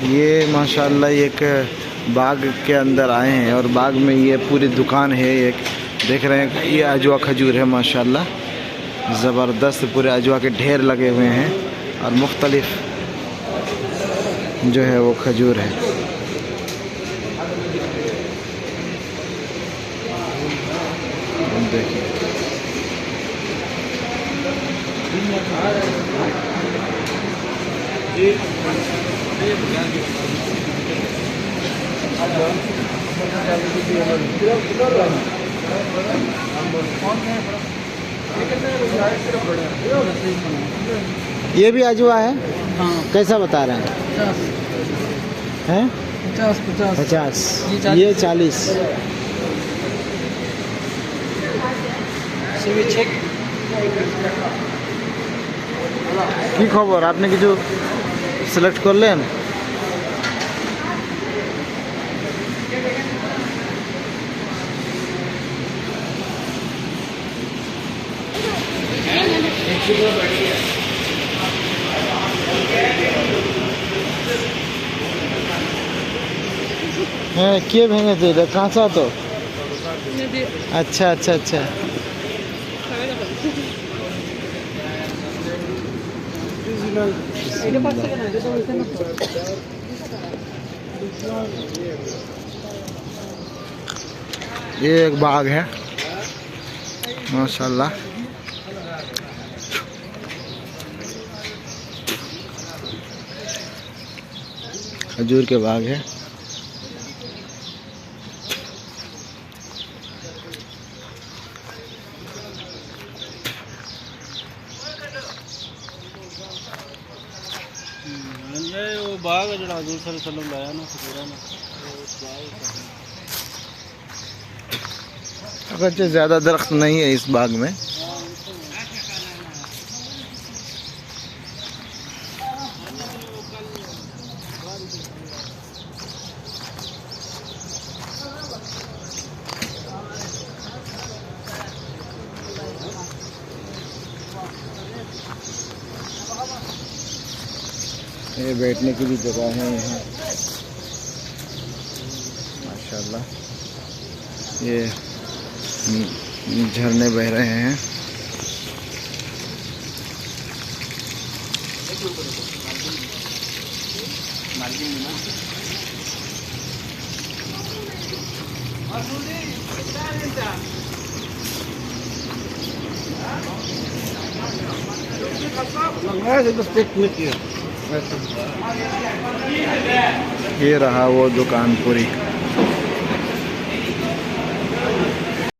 ये माशाल्लाह एक बाग के अंदर आए हैं और बाग में ये पूरी दुकान है। एक देख रहे हैं, ये अजवा खजूर है माशाल्लाह, ज़बरदस्त पूरे अजवा के ढेर लगे हुए हैं और मुख्तलिफ जो है वो खजूर है। देखिए ये भी अजवा है। हाँ, कैसा बता रहे हैं? 50 ये 40। কি খবর, আপনি কিছু সিলেক্ট করলেন? হ্যাঁ, কে ভেঙেছে এটা? কাঁচা তো। আচ্ছা আচ্ছা আচ্ছা। ये एक बाग है माशाल्लाह। खजूर के बाग है। वो बाग है जो हजूर सल्लल्लाहु अलैहि वसल्लम लाया ना खजूरा में। अगरचे ज़्यादा दरख्त नहीं है इस बाग में। ये बैठने की भी जगह है यहाँ माशाल्लाह। ये झरने बह रहे हैं। ये रहा वो दुकान पूरी।